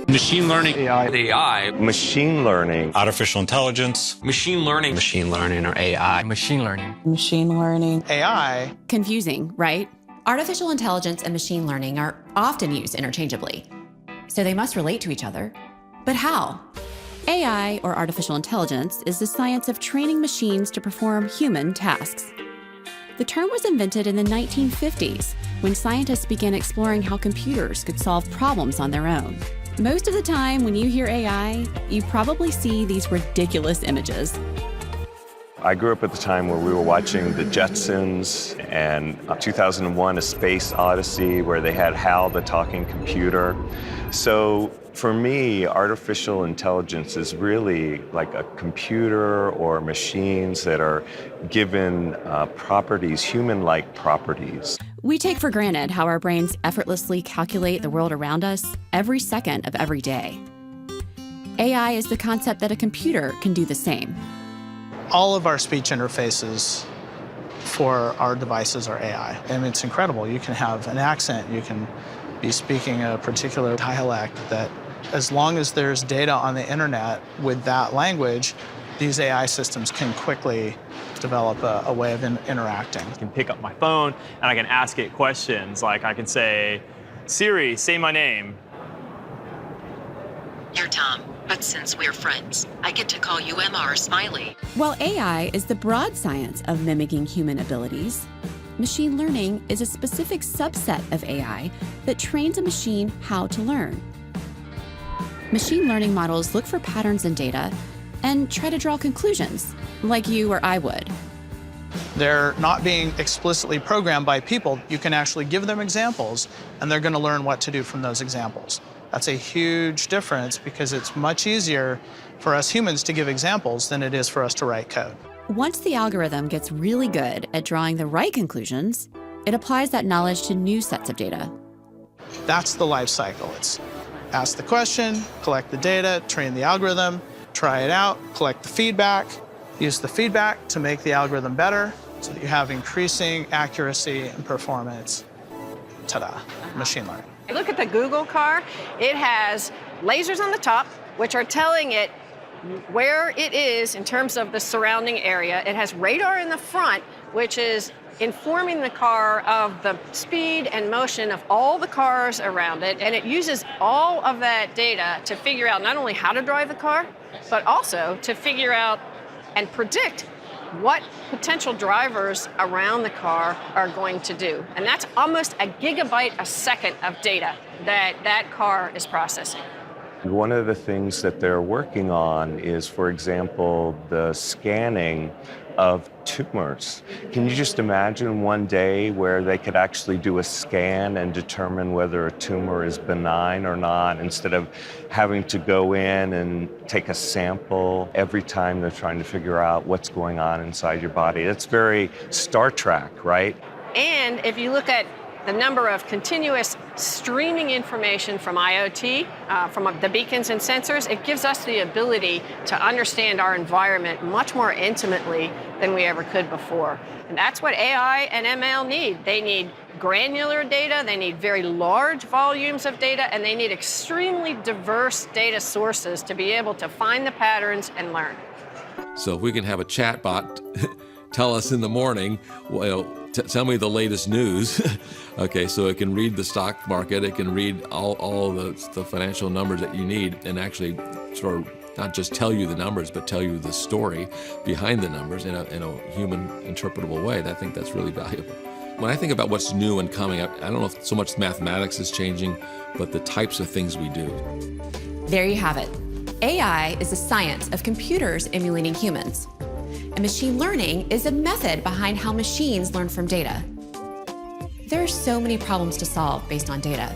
Machine learning. AI. Machine learning. Artificial intelligence. Machine learning. Machine learning or AI. Machine learning. Machine learning. AI. Confusing, right? Artificial intelligence and machine learning are often used interchangeably, so they must relate to each other. But how? AI, or artificial intelligence, is the science of training machines to perform human tasks. The term was invented in the 1950s, when scientists began exploring how computers could solve problems on their own. Most of the time, when you hear AI, you probably see these ridiculous images. I grew up at the time where we were watching The Jetsons and 2001: A Space Odyssey, where they had HAL, the talking computer. So for me, artificial intelligence is really like a computer or machines that are given properties, human-like properties. We take for granted how our brains effortlessly calculate the world around us every second of every day. AI is the concept that a computer can do the same. All of our speech interfaces for our devices are AI. And it's incredible. You can have an accent, you can be speaking a particular dialect that, as long as there's data on the internet with that language, these AI systems can quickly develop a way of interacting. I can pick up my phone and I can ask it questions. Like I can say, Siri, say my name. You're Tom, but since we're friends, I get to call you MR Smiley. While AI is the broad science of mimicking human abilities, machine learning is a specific subset of AI that trains a machine how to learn. Machine learning models look for patterns in data and try to draw conclusions, like you or I would. They're not being explicitly programmed by people. You can actually give them examples, and they're going to learn what to do from those examples. That's a huge difference because it's much easier for us humans to give examples than it is for us to write code. Once the algorithm gets really good at drawing the right conclusions, it applies that knowledge to new sets of data. That's the life cycle. It's ask the question, collect the data, train the algorithm, try it out, collect the feedback, use the feedback to make the algorithm better so that you have increasing accuracy and performance. Ta-da, machine learning. Look at the Google car. It has lasers on the top, which are telling it where it is in terms of the surrounding area. It has radar in the front, which is informing the car of the speed and motion of all the cars around it. And it uses all of that data to figure out not only how to drive the car, but also to figure out and predict what potential drivers around the car are going to do. And that's almost a gigabyte a second of data that car is processing. One of the things that they're working on is, for example, the scanning of tumors. Can you just imagine one day where they could actually do a scan and determine whether a tumor is benign or not, instead of having to go in and take a sample every time they're trying to figure out what's going on inside your body? That's very Star Trek, right? And if you look at the number of continuous streaming information from IoT, from the beacons and sensors, it gives us the ability to understand our environment much more intimately than we ever could before. And that's what AI and ML need. They need granular data, they need very large volumes of data, and they need extremely diverse data sources to be able to find the patterns and learn. So if we can have a chat bot tell us in the morning, well, tell me the latest news. Okay, so it can read the stock market, it can read all the financial numbers that you need, and actually sort of not just tell you the numbers, but tell you the story behind the numbers in a human interpretable way. I think that's really valuable. When I think about what's new and coming, I don't know if so much mathematics is changing, but the types of things we do. There you have it. AI is the science of computers emulating humans. And machine learning is a method behind how machines learn from data. There are so many problems to solve based on data.